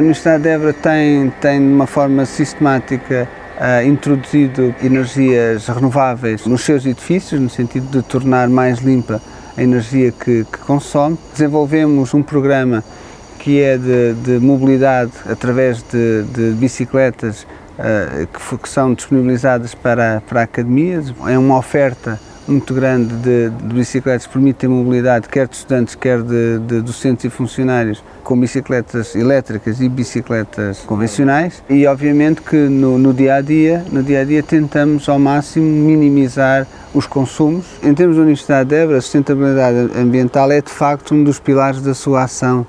Universidade de Évora tem de uma forma sistemática introduzido energias renováveis nos seus edifícios, no sentido de tornar mais limpa a energia que consome. Desenvolvemos um programa que é de mobilidade através de bicicletas que são disponibilizadas para academias. É uma oferta muito grande de bicicletas que permitem mobilidade quer de estudantes, quer de docentes e funcionários, com bicicletas elétricas e bicicletas convencionais, e obviamente que no dia a dia tentamos ao máximo minimizar os consumos. Em termos da Universidade de Évora, a sustentabilidade ambiental é de facto um dos pilares da sua ação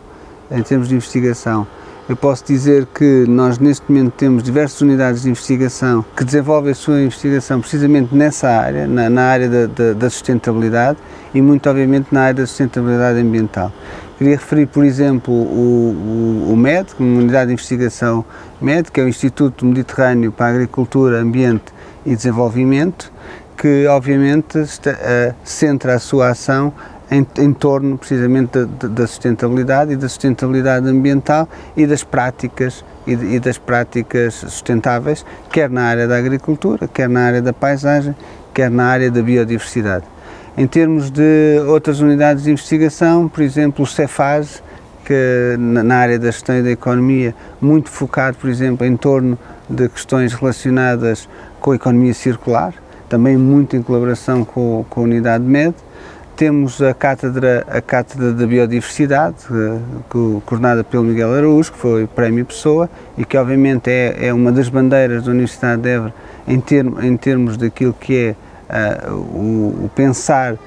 em termos de investigação. Eu posso dizer que nós neste momento temos diversas unidades de investigação que desenvolvem a sua investigação precisamente nessa área, na área da sustentabilidade e muito obviamente na área da sustentabilidade ambiental. Queria referir, por exemplo, o MED, uma unidade de investigação MED, que é o Instituto Mediterrâneo para a Agricultura, Ambiente e Desenvolvimento, que obviamente centra a sua ação em torno precisamente da sustentabilidade e da sustentabilidade ambiental e das práticas sustentáveis, quer na área da agricultura, quer na área da paisagem, quer na área da biodiversidade. Em termos de outras unidades de investigação, por exemplo, o Cefaz, que na área da gestão e da economia, muito focado, por exemplo, em torno de questões relacionadas com a economia circular, também muito em colaboração com a unidade MED. Temos a Cátedra da Biodiversidade, coordenada pelo Miguel Araújo, que foi Prémio Pessoa e que obviamente é uma das bandeiras da Universidade de Évora em termos daquilo que é o pensar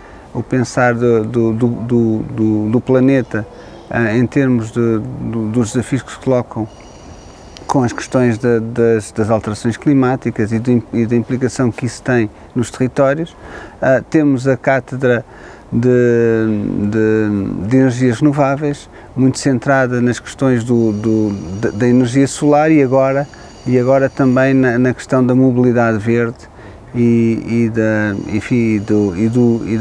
do planeta, em termos dos desafios que se colocam com as questões das alterações climáticas e da implicação que isso tem nos territórios. Temos a Cátedra de energias renováveis, muito centrada nas questões da energia solar e agora também na questão da mobilidade verde e da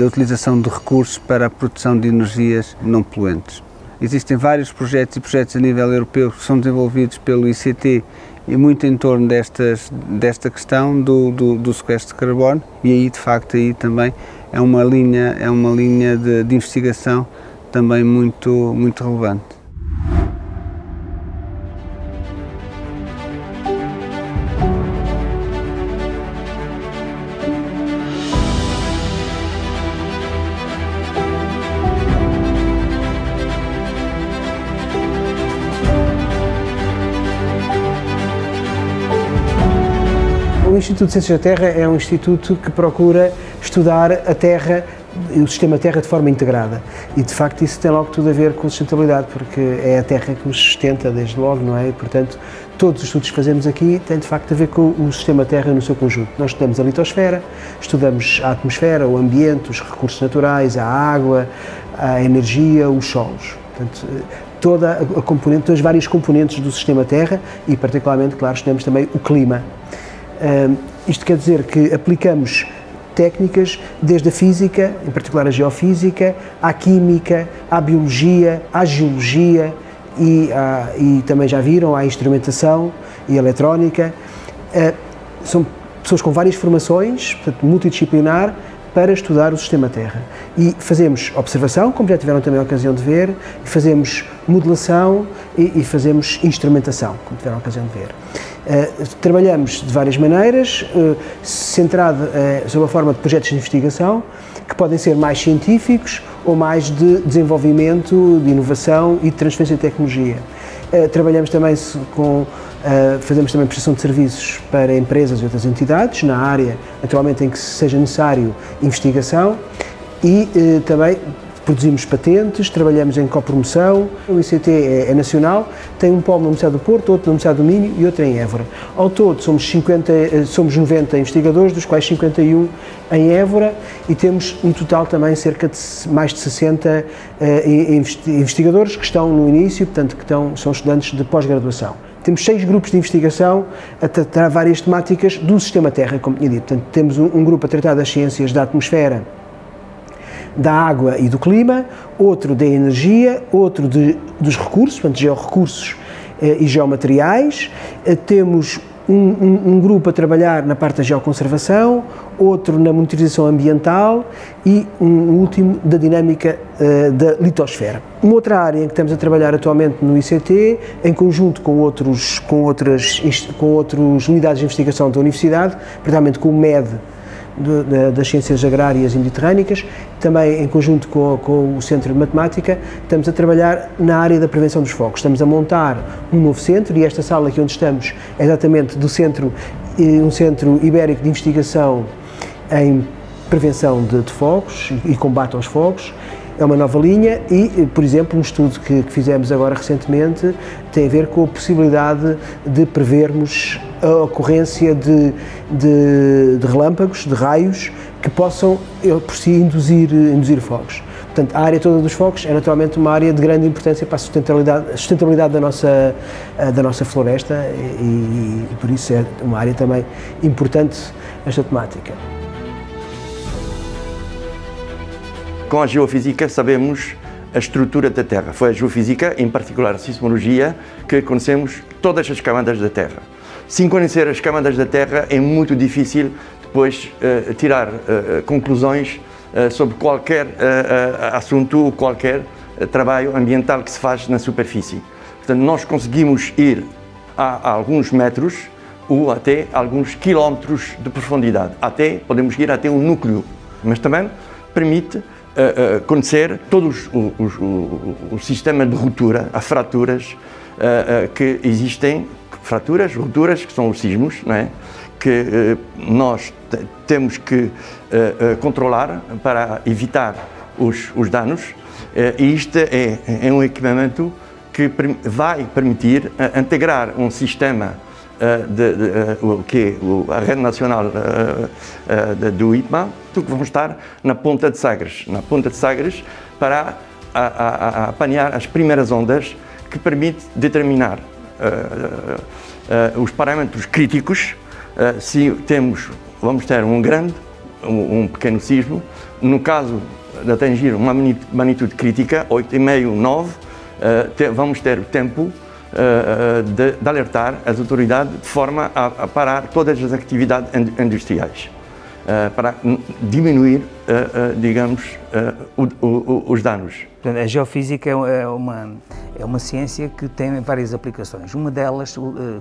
utilização de recursos para a produção de energias não poluentes. Existem vários projetos a nível europeu que são desenvolvidos pelo ICT e muito em torno desta questão do sequestro de carbono, e aí de facto aí também é uma linha de investigação também muito relevante. O Instituto de Ciências da Terra é um instituto que procura estudar a Terra e o sistema Terra de forma integrada. E, de facto, isso tem logo tudo a ver com sustentabilidade, porque é a Terra que nos sustenta desde logo, não é? E, portanto, todos os estudos que fazemos aqui têm, de facto, a ver com o sistema Terra no seu conjunto. Nós estudamos a litosfera, estudamos a atmosfera, o ambiente, os recursos naturais, a água, a energia, os solos. Portanto, todas as várias componentes do sistema Terra e, particularmente, claro, estudamos também o clima. Isto quer dizer que aplicamos técnicas desde a física, em particular a geofísica, à química, à biologia, à geologia e também já viram, à instrumentação e eletrónica. São pessoas com várias formações, portanto multidisciplinar, para estudar o sistema Terra. E fazemos observação, como já tiveram também a ocasião de ver, fazemos modelação e fazemos instrumentação, como tiveram a ocasião de ver. Trabalhamos de várias maneiras, centrado sob a forma de projetos de investigação, que podem ser mais científicos ou mais de desenvolvimento, de inovação e de transferência de tecnologia. Trabalhamos também fazemos também prestação de serviços para empresas e outras entidades, na área, naturalmente, em que seja necessário investigação, e também produzimos patentes, trabalhamos em copromoção. O ICT é nacional, tem um polo na Universidade do Porto, outro na Universidade do Minho e outro em Évora. Ao todo somos 90 investigadores, dos quais 51 em Évora, e temos um total também cerca de mais de 60 investigadores que estão no início, portanto são estudantes de pós-graduação. Temos 6 grupos de investigação a tratar várias temáticas do sistema Terra, como tinha dito. Portanto, temos um grupo a tratar das ciências da atmosfera, da água e do clima, outro da energia, outro dos recursos, portanto, georrecursos e geomateriais, temos um grupo a trabalhar na parte da geoconservação, outro na monitorização ambiental e um último da dinâmica da litosfera. Uma outra área em que estamos a trabalhar atualmente no ICT, em conjunto com outras unidades de investigação da Universidade, particularmente com o MED das Ciências Agrárias e Mediterrânicas, também em conjunto com o Centro de Matemática, estamos a trabalhar na área da prevenção dos focos. Estamos a montar um novo centro e esta sala aqui onde estamos é exatamente um centro ibérico de investigação em prevenção de focos e combate aos focos. É uma nova linha e, por exemplo, um estudo que fizemos agora recentemente tem a ver com a possibilidade de prevermos a ocorrência de relâmpagos, de raios, que possam, por si, induzir focos. Portanto, a área toda dos focos é naturalmente uma área de grande importância para a sustentabilidade da nossa floresta e por isso é uma área também importante esta temática. Com a geofísica sabemos a estrutura da Terra. Foi a geofísica, em particular a sismologia, que conhecemos todas as camadas da Terra. Sem conhecer as camadas da Terra é muito difícil depois tirar conclusões sobre qualquer assunto ou qualquer trabalho ambiental que se faz na superfície. Portanto, nós conseguimos ir a alguns metros ou até alguns quilómetros de profundidade. Podemos ir até um núcleo, mas também permite conhecer todo o sistema de ruptura, as fraturas que existem, rupturas que são os sismos, não é? Que nós temos que controlar para evitar os danos, e isto é um equipamento que vai permitir integrar um sistema que é a rede nacional do IPMA, que vão estar na Ponta de Sagres. Na Ponta de Sagres para apanhar as primeiras ondas que permite determinar os parâmetros críticos, se vamos ter um grande, um pequeno sismo. No caso de atingir uma magnitude crítica, 8,5, 9, vamos ter tempo de alertar as autoridades de forma a parar todas as atividades industriais, para diminuir, digamos, os danos. A geofísica é uma ciência que tem várias aplicações. Uma delas,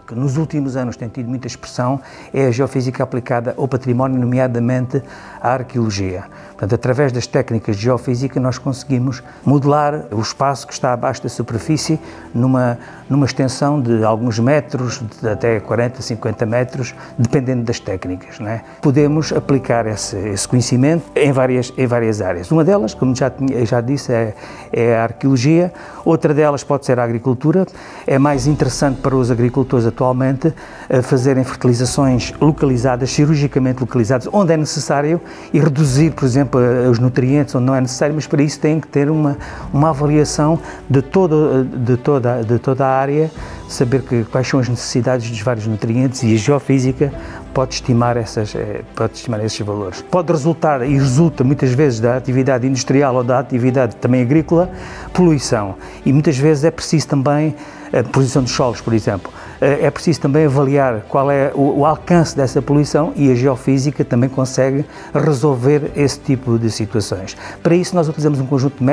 que nos últimos anos tem tido muita expressão, é a geofísica aplicada ao património, nomeadamente à arqueologia. Portanto, através das técnicas de geofísica, nós conseguimos modelar o espaço que está abaixo da superfície numa extensão de alguns metros, de até 40, 50 metros, dependendo das técnicas, não é? Podemos aplicar esse conhecimento em várias áreas. Uma delas, como já disse, é a arqueologia. Outra delas pode ser a agricultura. É mais interessante para os agricultores atualmente fazerem fertilizações localizadas, cirurgicamente localizadas, onde é necessário, e reduzir, por exemplo, os nutrientes onde não é necessário, mas para isso tem que ter uma avaliação de toda a área, saber quais são as necessidades dos vários nutrientes, e a geofísica pode estimar esses valores. Pode resultar, e resulta muitas vezes, da atividade industrial ou da atividade também agrícola, poluição. E muitas vezes é preciso também, a poluição dos solos, por exemplo, é preciso também avaliar qual é o alcance dessa poluição, e a geofísica também consegue resolver esse tipo de situações. Para isso nós utilizamos um conjunto de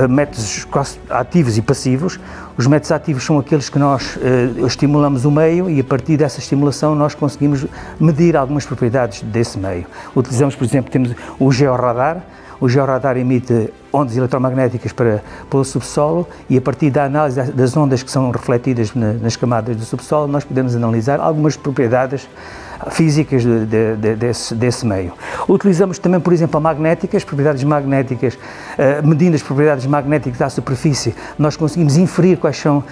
métodos ativos e passivos. Os métodos ativos são aqueles que nós estimulamos o meio, e a partir dessa estimulação nós conseguimos medir algumas propriedades desse meio. Utilizamos, por exemplo, temos o georradar. O georradar emite ondas eletromagnéticas para o subsolo, e a partir da análise das ondas que são refletidas nas camadas do subsolo, nós podemos analisar algumas propriedades físicas desse meio. Utilizamos também, por exemplo, as propriedades magnéticas, medindo as propriedades magnéticas da superfície, nós conseguimos inferir quais são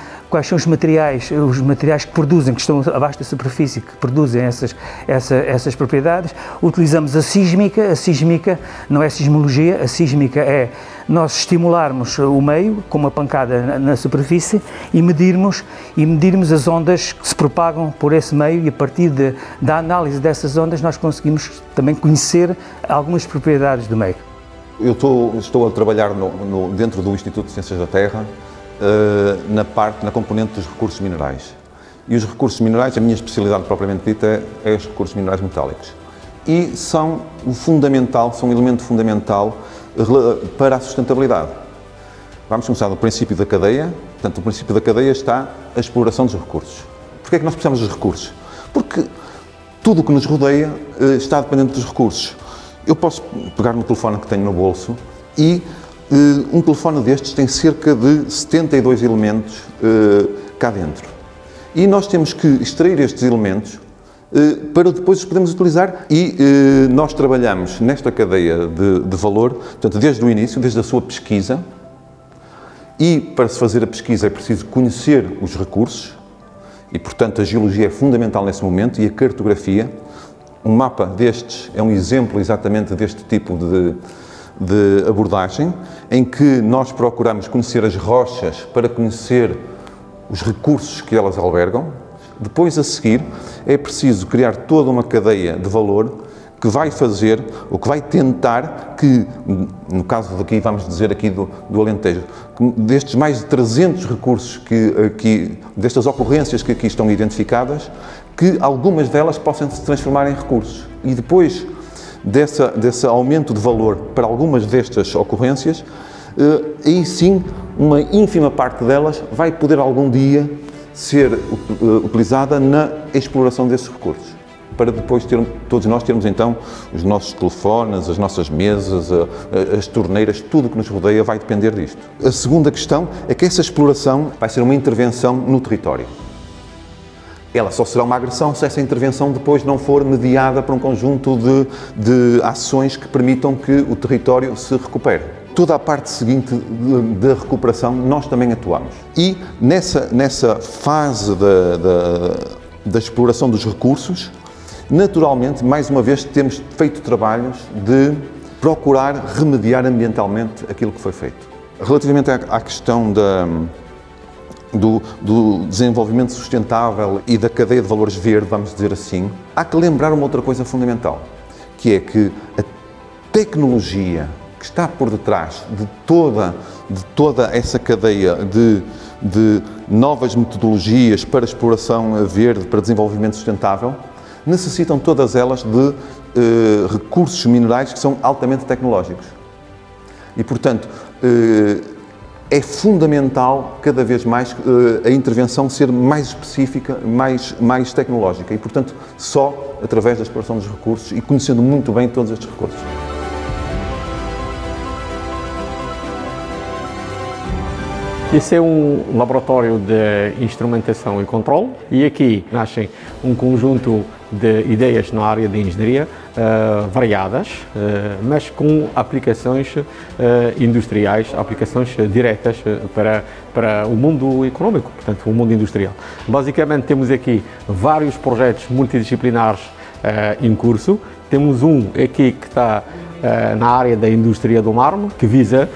os materiais que produzem, que estão abaixo da superfície, que produzem essas propriedades. Utilizamos a sísmica não é sismologia, a sísmica é nós estimularmos o meio com uma pancada na superfície e medirmos as ondas que se propagam por esse meio, e a partir da análise dessas ondas nós conseguimos também conhecer algumas propriedades do meio. Eu estou a trabalhar dentro do Instituto de Ciências da Terra na componente dos recursos minerais. E os recursos minerais, a minha especialidade propriamente dita é os recursos minerais metálicos. E são são um elemento fundamental para a sustentabilidade. Vamos começar do princípio da cadeia. Portanto, no princípio da cadeia está a exploração dos recursos. Porquê é que nós precisamos dos recursos? Porque tudo o que nos rodeia está dependente dos recursos. Eu posso pegar no telefone que tenho no bolso e um telefone destes tem cerca de 72 elementos cá dentro. E nós temos que extrair estes elementos para depois os podermos utilizar e nós trabalhamos nesta cadeia de valor, portanto, desde o início, desde a sua pesquisa, e para se fazer a pesquisa é preciso conhecer os recursos e, portanto, a geologia é fundamental nesse momento e a cartografia. Um mapa destes é um exemplo exatamente deste tipo de abordagem, em que nós procuramos conhecer as rochas para conhecer os recursos que elas albergam. Depois, a seguir, é preciso criar toda uma cadeia de valor que vai fazer, ou que vai tentar que, no caso daqui, vamos dizer aqui do Alentejo, destes mais de 300 recursos, destas ocorrências que aqui estão identificadas, que algumas delas possam se transformar em recursos. E depois desse aumento de valor para algumas destas ocorrências, aí sim, uma ínfima parte delas vai poder algum dia ser utilizada na exploração desses recursos, para depois todos nós termos então os nossos telefones, as nossas mesas, as torneiras, tudo o que nos rodeia vai depender disto. A segunda questão é que essa exploração vai ser uma intervenção no território. Ela só será uma agressão se essa intervenção depois não for mediada por um conjunto de ações que permitam que o território se recupere. Toda a parte seguinte da recuperação nós também atuamos. E nessa fase da exploração dos recursos, naturalmente, mais uma vez, temos feito trabalhos de procurar remediar ambientalmente aquilo que foi feito. Relativamente à questão do desenvolvimento sustentável e da cadeia de valores verde, vamos dizer assim, há que lembrar uma outra coisa fundamental, que é que a tecnologia que está por detrás de toda essa cadeia de novas metodologias para exploração verde, para desenvolvimento sustentável, necessitam todas elas de recursos minerais que são altamente tecnológicos. E, portanto, é fundamental cada vez mais a intervenção ser mais específica, mais tecnológica e, portanto, só através da exploração dos recursos e conhecendo muito bem todos estes recursos. Esse é um laboratório de instrumentação e controle e aqui nascem um conjunto de ideias na área de engenharia variadas, mas com aplicações industriais, aplicações diretas para o mundo económico, portanto, o mundo industrial. Basicamente temos aqui vários projetos multidisciplinares em curso. Temos um aqui que está na área da indústria do mármore, que visa,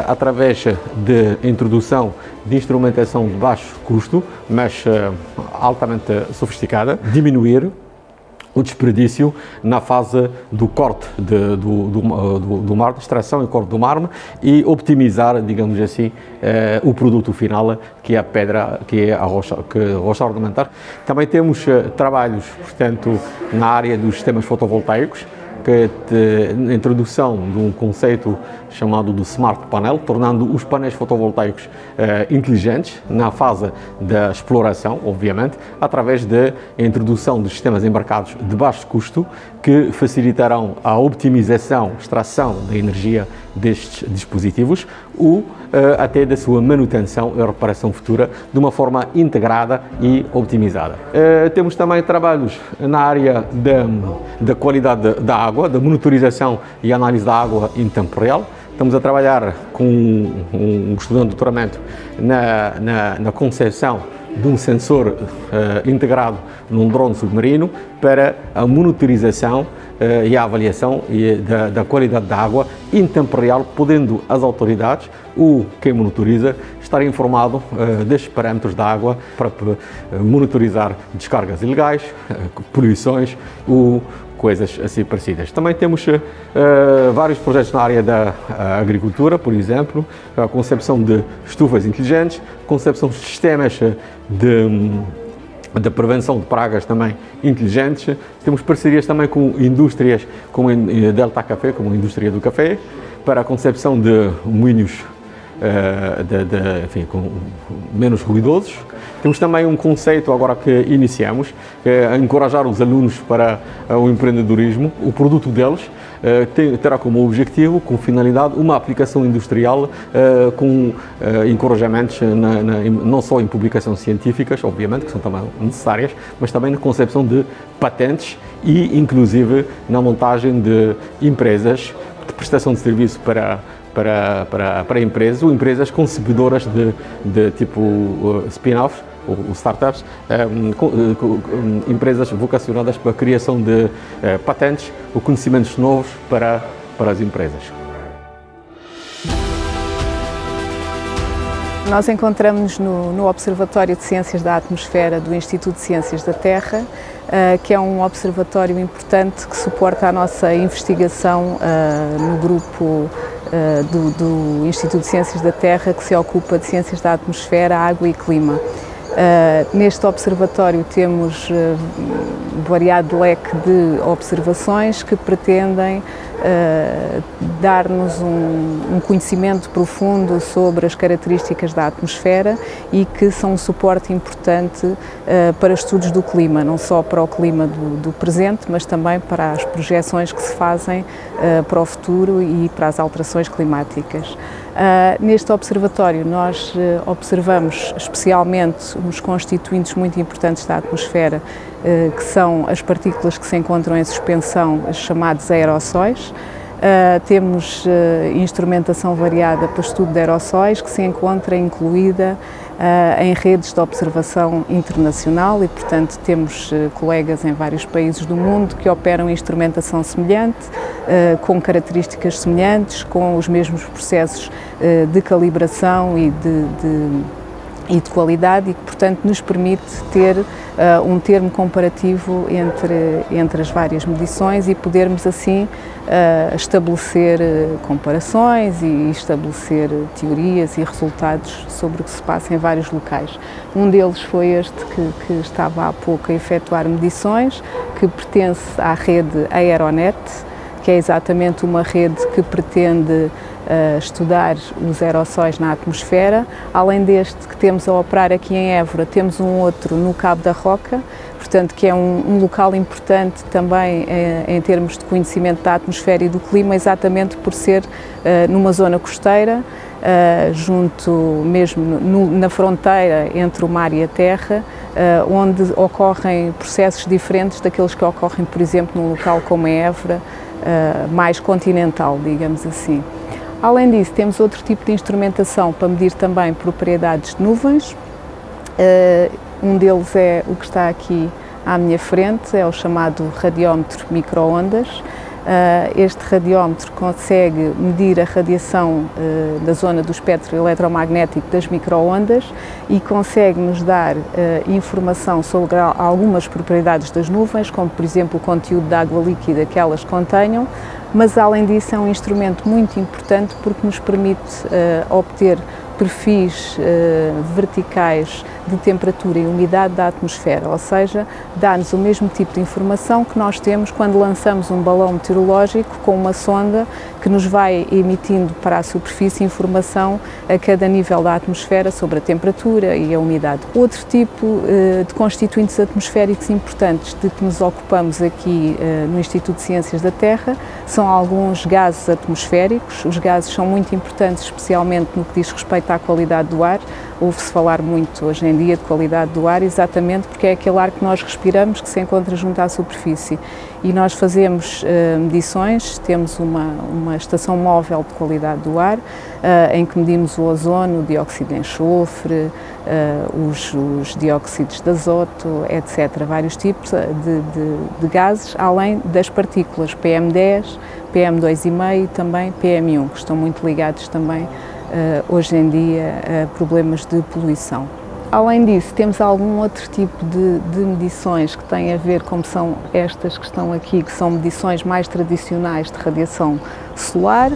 através de introdução de instrumentação de baixo custo, mas altamente sofisticada, diminuir o desperdício na fase do corte do mármore, extração e corte do mármore e optimizar, digamos assim, o produto final, que é a pedra, que é a rocha ornamental. Também temos trabalhos, portanto, na área dos sistemas fotovoltaicos, que a introdução de um conceito chamado de Smart Panel, tornando os painéis fotovoltaicos inteligentes na fase da exploração, obviamente, através da introdução de sistemas embarcados de baixo custo, que facilitarão a optimização, extração da energia destes dispositivos ou até da sua manutenção e reparação futura de uma forma integrada e optimizada. Temos também trabalhos na área da qualidade da água, da monitorização e análise da água em tempo real. Estamos a trabalhar com um estudante de doutoramento na concepção de um sensor integrado num drone submarino para a monitorização e a avaliação da qualidade da água em tempo real, podendo as autoridades ou quem monitoriza estar informado destes parâmetros da água para monitorizar descargas ilegais, poluições ou coisas assim parecidas. Também temos vários projetos na área da agricultura, por exemplo, a concepção de estufas inteligentes, concepção de sistemas de prevenção de pragas também inteligentes. Temos parcerias também com indústrias como a Delta Café, como a indústria do café, para a concepção de moinhos enfim, com menos ruidosos. Temos também um conceito agora que iniciamos, que é encorajar os alunos para o empreendedorismo. O produto deles terá como objetivo, com finalidade, uma aplicação industrial com encorajamentos não só em publicações científicas, obviamente, que são também necessárias, mas também na concepção de patentes e, inclusive, na montagem de empresas de prestação de serviço para empresas ou empresas concebedoras de tipo spin-off, ou startups, empresas vocacionadas para a criação de patentes ou conhecimentos novos para as empresas. Nós encontramos no Observatório de Ciências da Atmosfera do Instituto de Ciências da Terra, que é um observatório importante que suporta a nossa investigação no grupo do Instituto de Ciências da Terra, que se ocupa de Ciências da Atmosfera, Água e Clima. Neste observatório temos variado leque de observações que pretendem dar-nos um conhecimento profundo sobre as características da atmosfera e que são um suporte importante para estudos do clima, não só para o clima do presente, mas também para as projeções que se fazem para o futuro e para as alterações climáticas. Neste observatório nós observamos especialmente os constituintes muito importantes da atmosfera, que são as partículas que se encontram em suspensão, chamados aerossóis. Temos instrumentação variada para estudo de aerossóis, que se encontra incluída em redes de observação internacional e, portanto, temos colegas em vários países do mundo que operam instrumentação semelhante, com características semelhantes, com os mesmos processos de calibração e de qualidade e que, portanto, nos permite ter um termo comparativo entre as várias medições e podermos, assim, estabelecer comparações e estabelecer teorias e resultados sobre o que se passa em vários locais. Um deles foi este que estava há pouco a efetuar medições, que pertence à rede Aeronet, que é exatamente uma rede que pretende estudar os aerossóis na atmosfera. Além deste que temos a operar aqui em Évora, temos um outro no Cabo da Roca, portanto, que é um local importante também em termos de conhecimento da atmosfera e do clima, exatamente por ser numa zona costeira, junto mesmo na fronteira entre o mar e a terra, onde ocorrem processos diferentes daqueles que ocorrem, por exemplo, num local como a Évora, mais continental, digamos assim. Além disso, temos outro tipo de instrumentação para medir também propriedades de nuvens. Um deles é o que está aqui à minha frente, é o chamado radiómetro micro-ondas. Este radiómetro consegue medir a radiação da zona do espectro eletromagnético das micro-ondas e consegue nos dar informação sobre algumas propriedades das nuvens, como por exemplo o conteúdo de água líquida que elas contenham, mas além disso é um instrumento muito importante porque nos permite obter perfis verticais de temperatura e umidade da atmosfera, ou seja, dá-nos o mesmo tipo de informação que nós temos quando lançamos um balão meteorológico com uma sonda que nos vai emitindo para a superfície informação a cada nível da atmosfera sobre a temperatura e a umidade. Outro tipo de constituintes atmosféricos importantes de que nos ocupamos aqui no Instituto de Ciências da Terra são alguns gases atmosféricos. Os gases são muito importantes, especialmente no que diz respeito à qualidade do ar. Ouve-se falar muito hoje em dia de qualidade do ar, exatamente porque é aquele ar que nós respiramos que se encontra junto à superfície. E nós fazemos medições, temos uma estação móvel de qualidade do ar, em que medimos o ozono, o dióxido de enxofre, os dióxidos de azoto, etc. Vários tipos de gases, além das partículas PM10, PM2,5 e também PM1, que estão muito ligados também hoje em dia a problemas de poluição. Além disso, temos algum outro tipo de medições que têm a ver, como são estas que estão aqui, que são medições mais tradicionais de radiação solar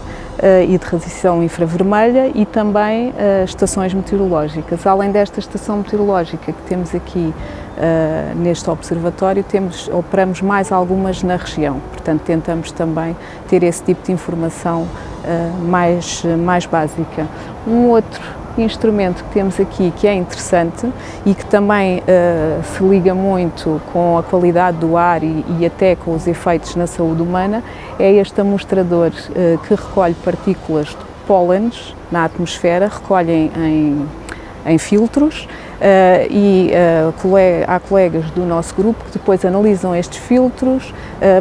e de radiação infravermelha, e também estações meteorológicas. Além desta estação meteorológica que temos aqui neste observatório, operamos mais algumas na região, portanto tentamos também ter esse tipo de informação mais básica. Um outro instrumento que temos aqui que é interessante e que também se liga muito com a qualidade do ar e até com os efeitos na saúde humana é este amostrador que recolhe partículas de pólenes na atmosfera, recolhem em filtros e há colegas do nosso grupo que depois analisam estes filtros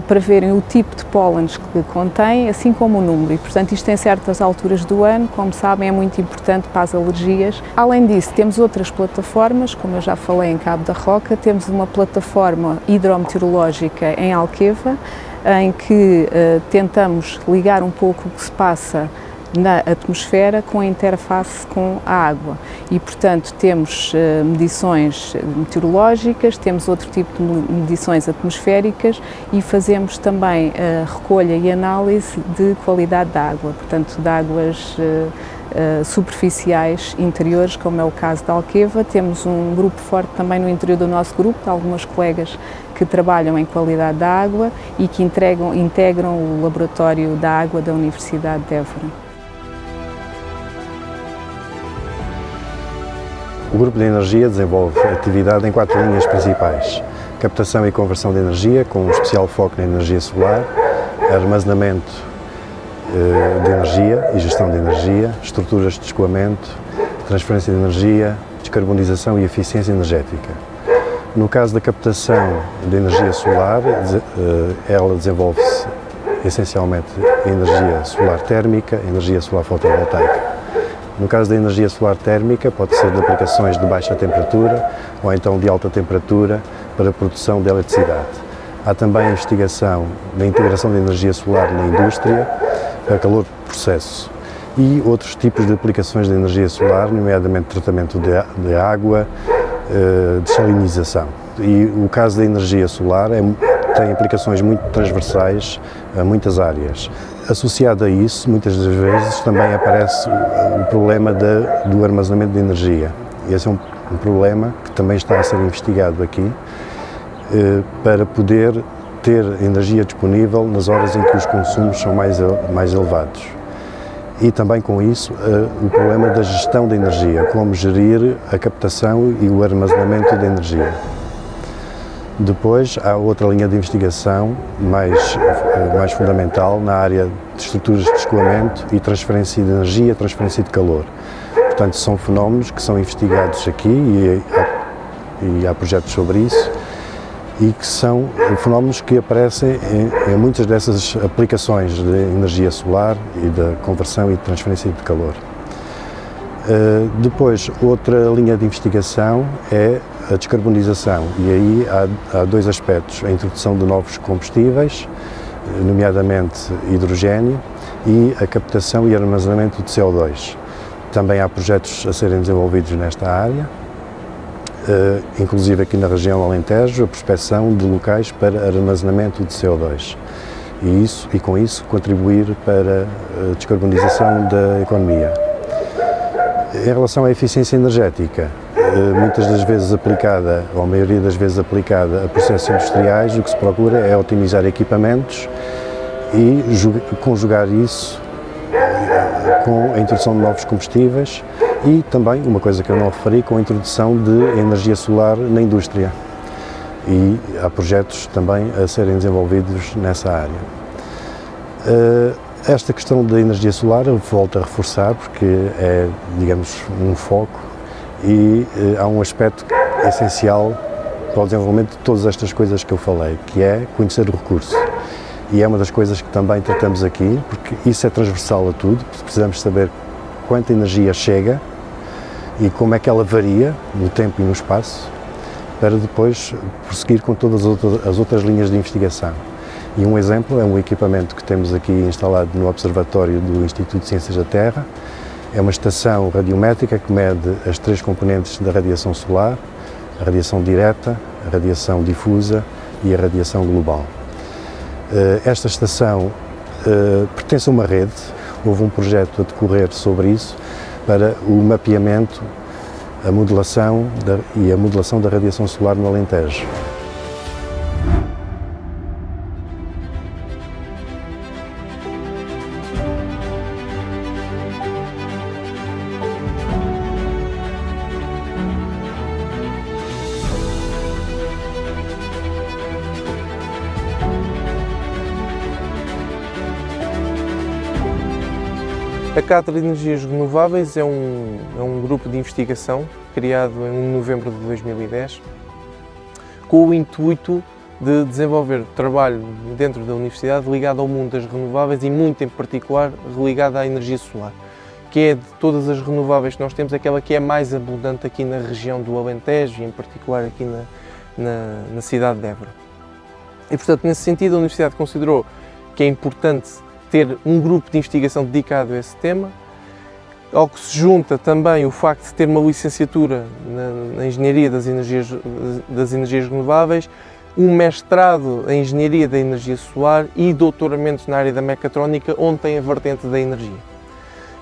para verem o tipo de pólenes que contém, assim como o número, e portanto isto em certas alturas do ano, como sabem, é muito importante para as alergias. Além disso, temos outras plataformas, como eu já falei em Cabo da Roca, temos uma plataforma hidrometeorológica em Alqueva, em que tentamos ligar um pouco o que se passa na atmosfera com a interface com a água e, portanto, temos medições meteorológicas, temos outro tipo de medições atmosféricas e fazemos também a recolha e análise de qualidade da água, portanto, de águas superficiais interiores, como é o caso da Alqueva. Temos um grupo forte também no interior do nosso grupo, de algumas colegas que trabalham em qualidade da água e que integram o laboratório da água da Universidade de Évora. O Grupo de Energia desenvolve atividade em 4 linhas principais: captação e conversão de energia, com um especial foco na energia solar, armazenamento de energia e gestão de energia, estruturas de escoamento, transferência de energia, descarbonização e eficiência energética. No caso da captação de energia solar, ela desenvolve-se essencialmente energia solar térmica, energia solar fotovoltaica. No caso da energia solar térmica, pode ser de aplicações de baixa temperatura ou então de alta temperatura para a produção de eletricidade. Há também a investigação da integração de energia solar na indústria para calor de processo e outros tipos de aplicações de energia solar, nomeadamente tratamento de água, dessalinização. E o caso da energia solar tem aplicações muito transversais a muitas áreas. Associado a isso, muitas das vezes também aparece o problema do armazenamento de energia. Esse é um problema que também está a ser investigado aqui para poder ter energia disponível nas horas em que os consumos são mais elevados. E também com isso o problema da gestão da energia, como gerir a captação e o armazenamento de energia. Depois há outra linha de investigação mais fundamental na área de estruturas de escoamento e transferência de energia, transferência de calor. Portanto, são fenómenos que são investigados aqui e há projetos sobre isso e que são fenómenos que aparecem em muitas dessas aplicações de energia solar e da conversão e de transferência de calor. Depois, outra linha de investigação é a descarbonização, e aí há 2 aspectos: a introdução de novos combustíveis, nomeadamente hidrogênio, e a captação e armazenamento de CO2. Também há projetos a serem desenvolvidos nesta área, inclusive aqui na região do Alentejo, a prospecção de locais para armazenamento de CO2 e com isso contribuir para a descarbonização da economia. Em relação à eficiência energética, muitas das vezes aplicada, ou a maioria das vezes aplicada a processos industriais, o que se procura é otimizar equipamentos e conjugar isso com a introdução de novos combustíveis e também, uma coisa que eu não referi, com a introdução de energia solar na indústria. E há projetos também a serem desenvolvidos nessa área. Esta questão da energia solar eu volto a reforçar porque é, digamos, um foco e há um aspecto essencial para o desenvolvimento de todas estas coisas que eu falei, que é conhecer o recurso. E é uma das coisas que também tratamos aqui, porque isso é transversal a tudo, precisamos saber quanta energia chega e como é que ela varia no tempo e no espaço, para depois prosseguir com todas as outras linhas de investigação. E um exemplo é um equipamento que temos aqui instalado no Observatório do Instituto de Ciências da Terra É uma estação radiométrica que mede as 3 componentes da radiação solar: a radiação direta, a radiação difusa e a radiação global. Esta estação pertence a uma rede. Houve um projeto a decorrer sobre isso para o mapeamento, a modelação e a modelação da radiação solar no Alentejo. A Cátedra de Energias Renováveis é um grupo de investigação criado em novembro de 2010 com o intuito de desenvolver trabalho dentro da Universidade ligado ao mundo das renováveis e muito em particular ligado à energia solar, que é de todas as renováveis que nós temos aquela que é mais abundante aqui na região do Alentejo e em particular aqui na cidade de Évora. E portanto, nesse sentido, a Universidade considerou que é importante ter um grupo de investigação dedicado a esse tema, ao que se junta também o facto de ter uma licenciatura na Engenharia das Energias Renováveis, um mestrado em Engenharia da Energia Solar e doutoramentos na área da mecatrónica, onde tem a vertente da energia.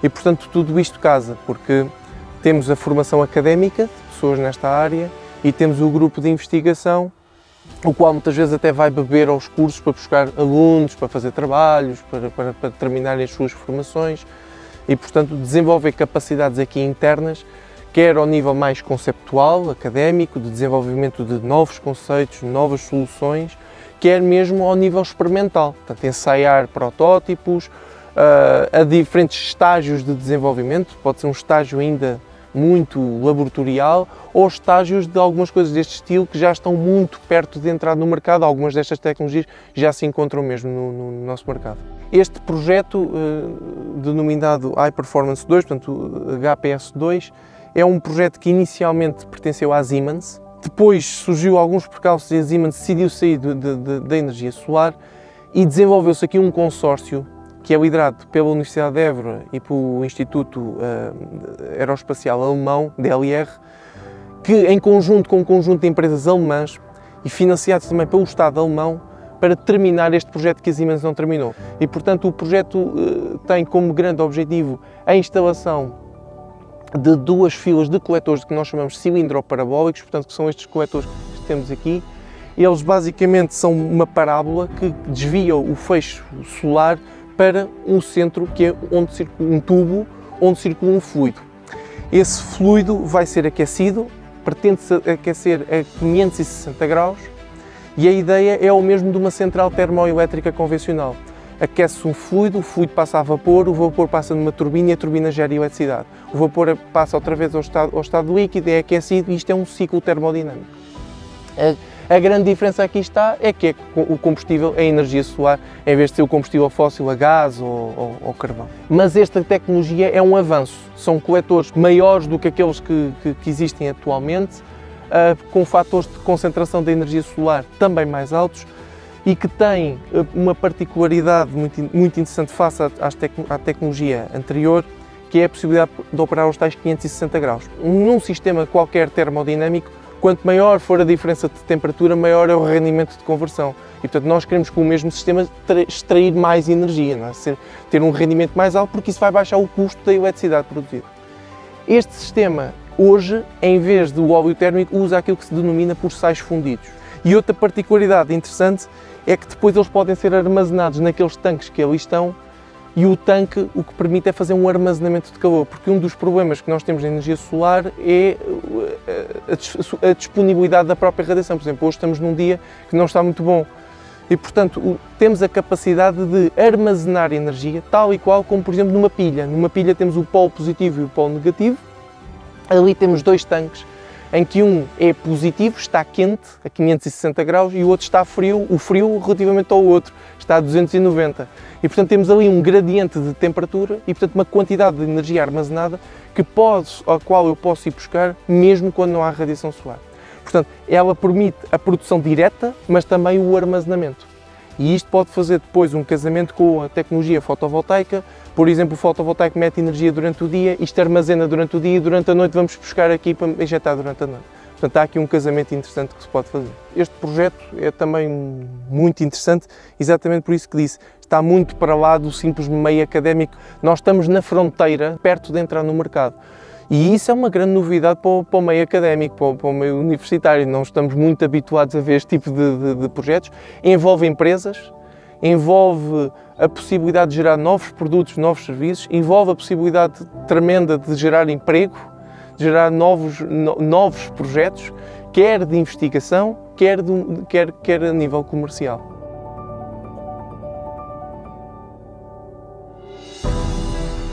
E portanto tudo isto casa, porque temos a formação académica de pessoas nesta área e temos o grupo de investigação, o qual muitas vezes até vai beber aos cursos para buscar alunos, para fazer trabalhos, para terminarem as suas formações e, portanto, desenvolver capacidades aqui internas, quer ao nível mais conceptual, académico, de desenvolvimento de novos conceitos, novas soluções, quer mesmo ao nível experimental, portanto, ensaiar protótipos a diferentes estágios de desenvolvimento, pode ser um estágio ainda muito laboratorial ou estágios de algumas coisas deste estilo que já estão muito perto de entrar no mercado. Algumas destas tecnologias já se encontram mesmo no nosso mercado. Este projeto, denominado High Performance 2, portanto HPS2, é um projeto que inicialmente pertenceu à Siemens, depois surgiu alguns percalços e a Siemens decidiu sair da energia solar e desenvolveu-se aqui um consórcio que é liderado pela Universidade de Évora e pelo Instituto Aeroespacial Alemão, DLR, que em conjunto com um conjunto de empresas alemãs e financiados também pelo Estado alemão, para terminar este projeto que a Siemens não terminou. E, portanto, o projeto tem como grande objetivo a instalação de 2 filas de coletores que nós chamamos cilindro-parabólicos, portanto, que são estes coletores que temos aqui. Eles basicamente são uma parábola que desvia o feixe solar para um centro que é onde circula um tubo, onde circula um fluido. Esse fluido vai ser aquecido, pretende-se aquecer a 560 graus e a ideia é o mesmo de uma central termoelétrica convencional. Aquece um fluido, o fluido passa a vapor, o vapor passa numa turbina e a turbina gera eletricidade. O vapor passa outra vez ao estado líquido, é aquecido e isto é um ciclo termodinâmico. A grande diferença aqui está é que o combustível é a energia solar, em vez de ser o combustível fóssil a gás ou carvão. Mas esta tecnologia é um avanço. São coletores maiores do que aqueles que existem atualmente, com fatores de concentração da energia solar também mais altos e que têm uma particularidade muito interessante face à tecnologia anterior, que é a possibilidade de operar aos tais 560 graus. Num sistema qualquer termodinâmico, quanto maior for a diferença de temperatura, maior é o rendimento de conversão. E, portanto, nós queremos com o mesmo sistema extrair mais energia, não é? Ter um rendimento mais alto, porque isso vai baixar o custo da eletricidade produzida. Este sistema, hoje, em vez do óleo térmico, usa aquilo que se denomina por sais fundidos. E outra particularidade interessante é que depois eles podem ser armazenados naqueles tanques que ali estão, e o tanque o que permite é fazer um armazenamento de calor, porque um dos problemas que nós temos na energia solar é a disponibilidade da própria radiação. Por exemplo, hoje estamos num dia que não está muito bom e, portanto, temos a capacidade de armazenar energia tal e qual como, por exemplo, numa pilha. Numa pilha temos o polo positivo e o polo negativo. Ali temos 2 tanques, em que um é positivo, está quente, a 560 graus, e o outro está frio, o frio relativamente ao outro, está a 290. E, portanto, temos ali um gradiente de temperatura e, portanto, uma quantidade de energia armazenada a qual eu posso ir buscar mesmo quando não há radiação solar. Portanto, ela permite a produção direta, mas também o armazenamento. E isto pode fazer depois um casamento com a tecnologia fotovoltaica. Por exemplo, o fotovoltaico mete energia durante o dia, isto armazena durante o dia e durante a noite vamos buscar aqui para injetar durante a noite. Portanto, há aqui um casamento interessante que se pode fazer. Este projeto é também muito interessante, exatamente por isso que disse, está muito para lá do simples meio académico. Nós estamos na fronteira, perto de entrar no mercado. E isso é uma grande novidade para o meio académico, para o meio universitário. Não estamos muito habituados a ver este tipo de projetos. Envolve empresas, envolve a possibilidade de gerar novos produtos, novos serviços, envolve a possibilidade tremenda de gerar emprego, de gerar novos projetos, quer de investigação, quer a nível comercial.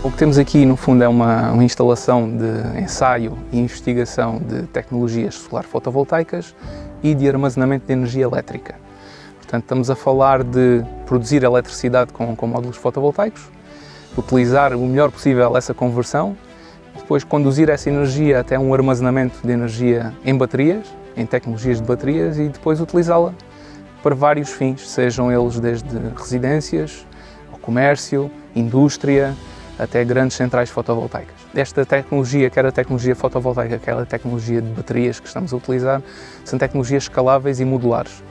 O que temos aqui, no fundo, é uma instalação de ensaio e investigação de tecnologias solar-fotovoltaicas e de armazenamento de energia elétrica. Portanto, estamos a falar de produzir eletricidade com módulos fotovoltaicos, utilizar o melhor possível essa conversão, depois conduzir essa energia até um armazenamento de energia em baterias, em tecnologias de baterias, e depois utilizá-la para vários fins, sejam eles desde residências, ao comércio, indústria, até grandes centrais fotovoltaicas. Esta tecnologia, quer a tecnologia fotovoltaica, quer a tecnologia de baterias que estamos a utilizar, são tecnologias escaláveis e modulares.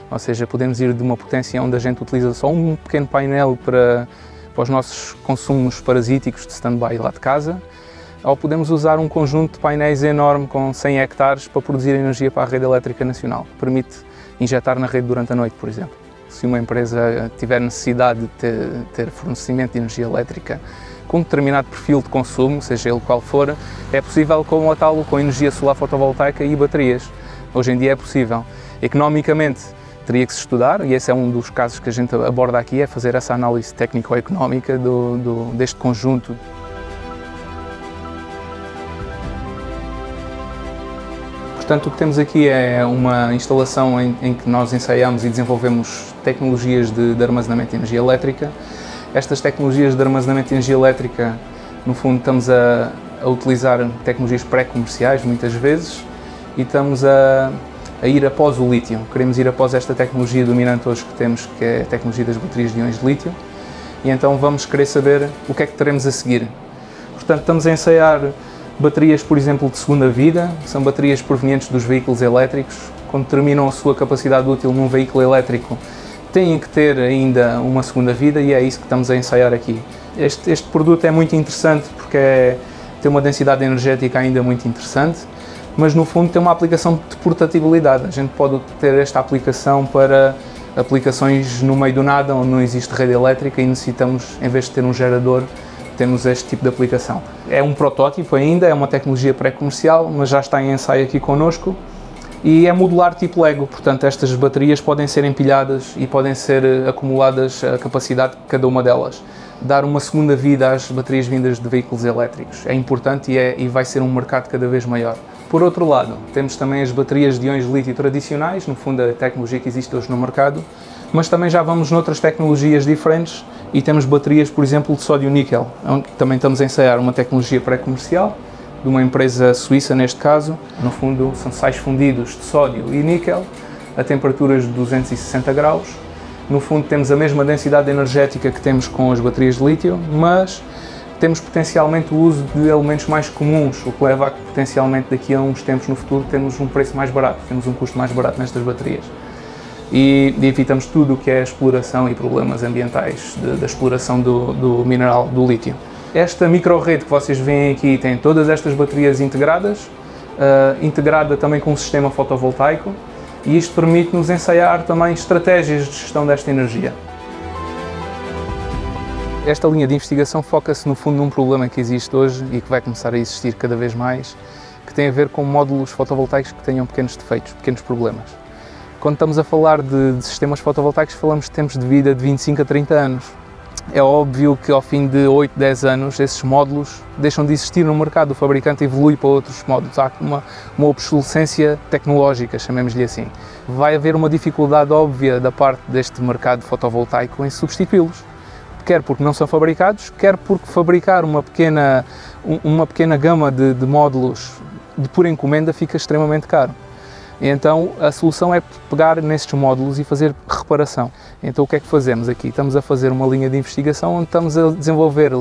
Ou seja, podemos ir de uma potência onde a gente utiliza só um pequeno painel para os nossos consumos parasíticos de stand-by lá de casa, ou podemos usar um conjunto de painéis enorme com 100 hectares para produzir energia para a rede elétrica nacional, que permite injetar na rede durante a noite, por exemplo. Se uma empresa tiver necessidade de ter fornecimento de energia elétrica com um determinado perfil de consumo, seja ele qual for, é possível comatá-lo com energia solar fotovoltaica e baterias. Hoje em dia é possível. Economicamente teria que se estudar, e esse é um dos casos que a gente aborda aqui, é fazer essa análise técnico-económica deste conjunto. Portanto, o que temos aqui é uma instalação em que nós ensaiamos e desenvolvemos tecnologias de armazenamento de energia elétrica. Estas tecnologias de armazenamento de energia elétrica, no fundo, estamos a utilizar tecnologias pré-comerciais, muitas vezes, e estamos a ir após o lítio. Queremos ir após esta tecnologia dominante hoje que temos, que é a tecnologia das baterias de íons de lítio, e então vamos querer saber o que é que teremos a seguir. Portanto, estamos a ensaiar baterias, por exemplo, de segunda vida, são baterias provenientes dos veículos elétricos. Quando terminam a sua capacidade útil num veículo elétrico, têm que ter ainda uma segunda vida, e é isso que estamos a ensaiar aqui. Este produto é muito interessante porque tem uma densidade energética ainda muito interessante, mas no fundo tem uma aplicação de portabilidade. A gente pode ter esta aplicação para aplicações no meio do nada, onde não existe rede elétrica e necessitamos, em vez de ter um gerador, temos este tipo de aplicação. É um protótipo ainda, é uma tecnologia pré-comercial, mas já está em ensaio aqui connosco, e é modular tipo Lego. Portanto, estas baterias podem ser empilhadas e podem ser acumuladas a capacidade de cada uma delas. Dar uma segunda vida às baterias vindas de veículos elétricos é importante e vai ser um mercado cada vez maior. Por outro lado, temos também as baterias de íons de lítio tradicionais, no fundo a tecnologia que existe hoje no mercado, mas também já vamos noutras tecnologias diferentes e temos baterias, por exemplo, de sódio-níquel, onde também estamos a ensaiar uma tecnologia pré-comercial, de uma empresa suíça neste caso. No fundo são sais fundidos de sódio e níquel a temperaturas de 260 graus. No fundo temos a mesma densidade energética que temos com as baterias de lítio, mas temos potencialmente o uso de elementos mais comuns, o que leva a que potencialmente daqui a uns tempos no futuro temos um preço mais barato, temos um custo mais barato nestas baterias. E evitamos tudo o que é a exploração e problemas ambientais da exploração do mineral do lítio. Esta micro-rede que vocês veem aqui tem todas estas baterias integradas, integrada também com um sistema fotovoltaico, e isto permite-nos ensaiar também estratégias de gestão desta energia. Esta linha de investigação foca-se no fundo num problema que existe hoje e que vai começar a existir cada vez mais, que tem a ver com módulos fotovoltaicos que tenham pequenos defeitos, pequenos problemas. Quando estamos a falar de sistemas fotovoltaicos, falamos de tempos de vida de 25 a 30 anos. É óbvio que ao fim de 8, 10 anos esses módulos deixam de existir no mercado, o fabricante evolui para outros módulos, há uma obsolescência tecnológica, chamemos-lhe assim. Vai haver uma dificuldade óbvia da parte deste mercado fotovoltaico em substituí-los, quer porque não são fabricados, quer porque fabricar uma pequena gama de módulos de pura encomenda fica extremamente caro. E então a solução é pegar nestes módulos e fazer reparação. Então o que é que fazemos aqui? Estamos a fazer uma linha de investigação onde estamos a desenvolver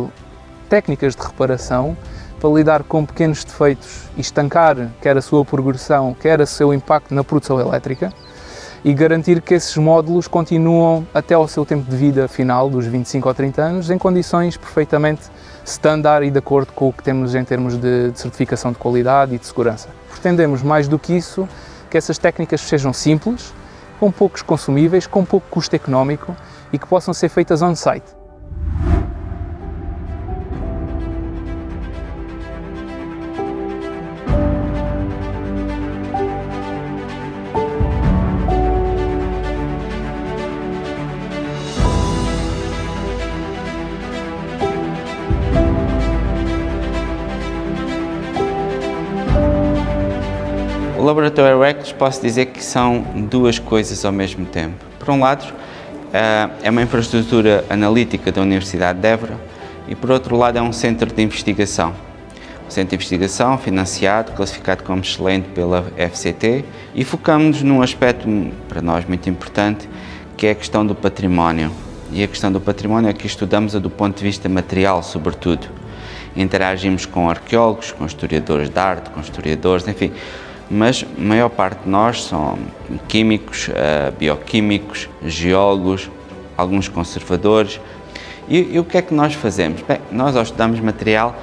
técnicas de reparação para lidar com pequenos defeitos e estancar quer a sua progressão, quer o seu impacto na produção elétrica e garantir que esses módulos continuam até ao seu tempo de vida final, dos 25 ou 30 anos, em condições perfeitamente standard e de acordo com o que temos em termos de certificação de qualidade e de segurança. Pretendemos, mais do que isso, que essas técnicas sejam simples, com poucos consumíveis, com pouco custo económico e que possam ser feitas on-site. O Laboratório Reckless posso dizer que são duas coisas ao mesmo tempo. Por um lado, é uma infraestrutura analítica da Universidade de Évora e por outro lado é um centro de investigação. Um centro de investigação financiado, classificado como excelente pela FCT e focamos-nos num aspecto para nós muito importante, que é a questão do património. E a questão do património é que estudamos do ponto de vista material, sobretudo. Interagimos com arqueólogos, com historiadores de arte, com historiadores, enfim, mas a maior parte de nós são químicos, bioquímicos, geólogos, alguns conservadores. E o que é que nós fazemos? Bem, nós ao estudarmos material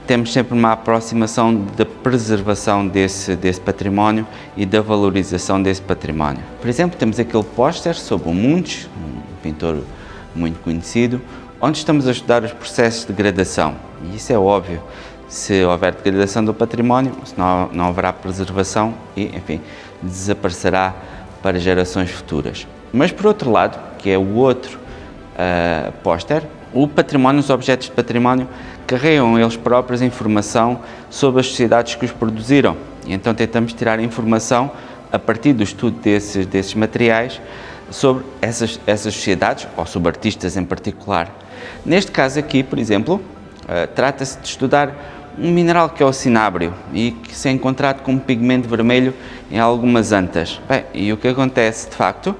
temos sempre uma aproximação da preservação desse património e da valorização desse património. Por exemplo, temos aquele póster sobre o Munch, um pintor muito conhecido, onde estamos a estudar os processos de degradação. E isso é óbvio. Se houver degradação do património, não haverá preservação e, enfim, desaparecerá para gerações futuras. Mas, por outro lado, que é o outro póster, o património, os objetos de património, carregam eles próprios informação sobre as sociedades que os produziram. E então tentamos tirar informação, a partir do estudo desses materiais, sobre essas sociedades, ou sobre artistas em particular. Neste caso aqui, por exemplo, trata-se de estudar um mineral que é o cinábrio e que se é encontrado como pigmento vermelho em algumas antas. Bem, e o que acontece de facto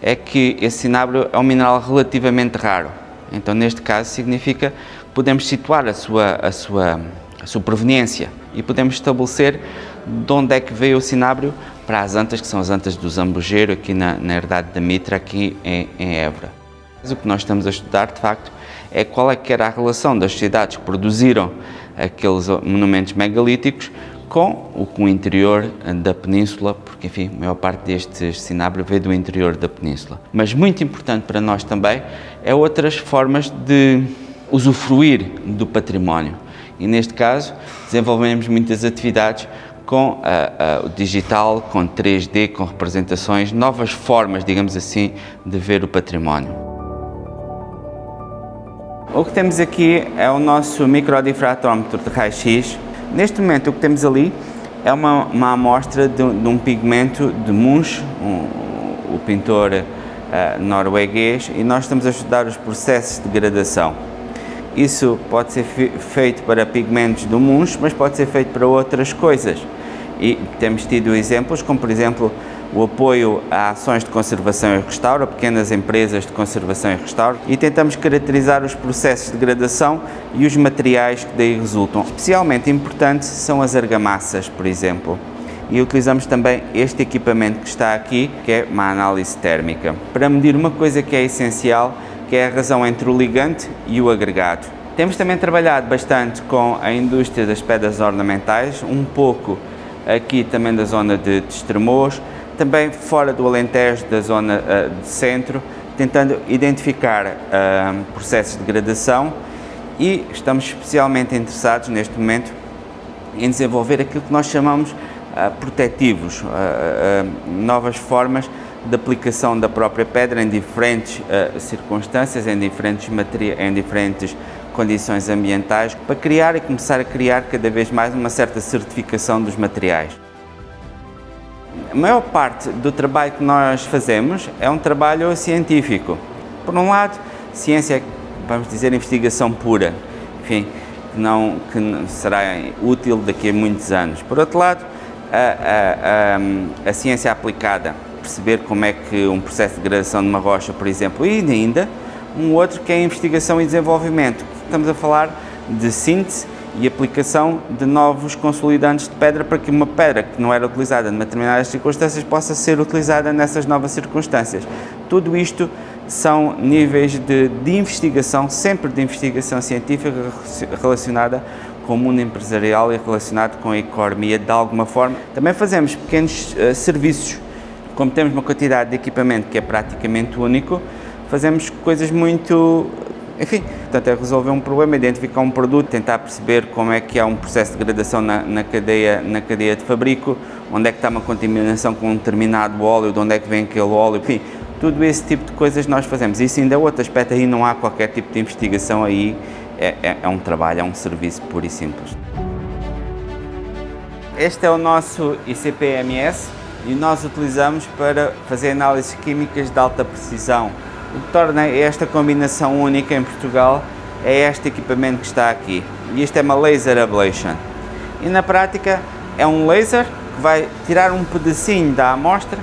é que esse cinábrio é um mineral relativamente raro. Então neste caso significa que podemos situar a sua proveniência e podemos estabelecer de onde é que veio o cinábrio para as antas, que são as antas do Zambujeiro, aqui na herdade da Mitra, aqui em Évora. O que nós estamos a estudar de facto é qual é que era a relação das sociedades que produziram aqueles monumentos megalíticos com o interior da península, porque, enfim, a maior parte destes cinábrio veio do interior da península. Mas muito importante para nós também é outras formas de usufruir do património. E neste caso desenvolvemos muitas atividades com o digital, com 3D, com representações, novas formas, digamos assim, de ver o património. O que temos aqui é o nosso microdifratómetro de raio-x. Neste momento o que temos ali é uma amostra de um pigmento de Munch, o pintor norueguês, e nós estamos a estudar os processos de degradação. Isso pode ser feito para pigmentos do Munch, mas pode ser feito para outras coisas. E temos tido exemplos, como por exemplo o apoio a ações de conservação e restauro, a pequenas empresas de conservação e restauro, e tentamos caracterizar os processos de degradação e os materiais que daí resultam. Especialmente importantes são as argamassas, por exemplo, e utilizamos também este equipamento que está aqui, que é uma análise térmica, para medir uma coisa que é essencial, que é a razão entre o ligante e o agregado. Temos também trabalhado bastante com a indústria das pedras ornamentais, um pouco aqui também da zona de Estremoz, também fora do Alentejo, da zona de centro, tentando identificar processos de degradação, e estamos especialmente interessados neste momento em desenvolver aquilo que nós chamamos protetivos, novas formas de aplicação da própria pedra em diferentes circunstâncias, em diferentes condições ambientais, para criar e começar a criar cada vez mais uma certa certificação dos materiais. A maior parte do trabalho que nós fazemos é um trabalho científico. Por um lado, ciência é, vamos dizer, investigação pura, enfim, que será útil daqui a muitos anos. Por outro lado, a ciência aplicada, perceber como é que um processo de degradação de uma rocha, por exemplo, e ainda um outro que é a investigação e desenvolvimento. Estamos a falar de síntese e aplicação de novos consolidantes de pedra para que uma pedra que não era utilizada em determinadas circunstâncias possa ser utilizada nessas novas circunstâncias. Tudo isto são níveis de investigação, sempre de investigação científica relacionada com o mundo empresarial e relacionado com a economia de alguma forma. Também fazemos pequenos serviços, como temos uma quantidade de equipamento que é praticamente único, fazemos coisas muito, enfim, portanto é resolver um problema, identificar um produto, tentar perceber como é que há um processo de degradação na cadeia de fabrico, onde é que está uma contaminação com um determinado óleo, de onde é que vem aquele óleo, enfim, tudo esse tipo de coisas nós fazemos. Isso ainda é outro aspecto, aí não há qualquer tipo de investigação, aí é um trabalho, é um serviço puro e simples. Este é o nosso ICP-MS e nós utilizamos para fazer análises químicas de alta precisão. O que torna esta combinação única em Portugal é este equipamento que está aqui. E isto é uma laser ablation. E na prática é um laser que vai tirar um pedacinho da amostra.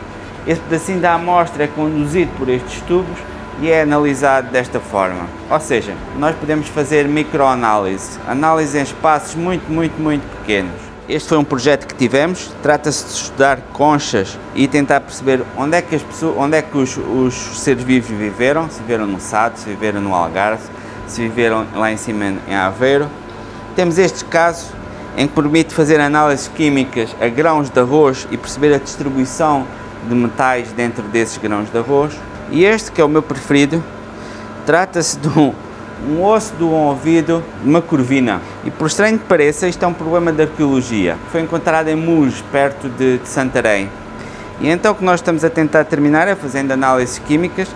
Esse pedacinho da amostra é conduzido por estes tubos e é analisado desta forma. Ou seja, nós podemos fazer microanálise, análise em espaços muito pequenos. Este foi um projeto que tivemos, trata-se de estudar conchas e tentar perceber onde é que os seres vivos viveram, se viveram no Sado, se viveram no Algarve, se viveram lá em cima em Aveiro. Temos este caso em que permite fazer análises químicas a grãos de arroz e perceber a distribuição de metais dentro desses grãos de arroz. E este, que é o meu preferido, trata-se de um osso do ouvido de uma corvina. E por estranho que pareça, isto é um problema de arqueologia. Foi encontrado em Muros, perto de Santarém. E então o que nós estamos a tentar terminar é, fazendo análises químicas,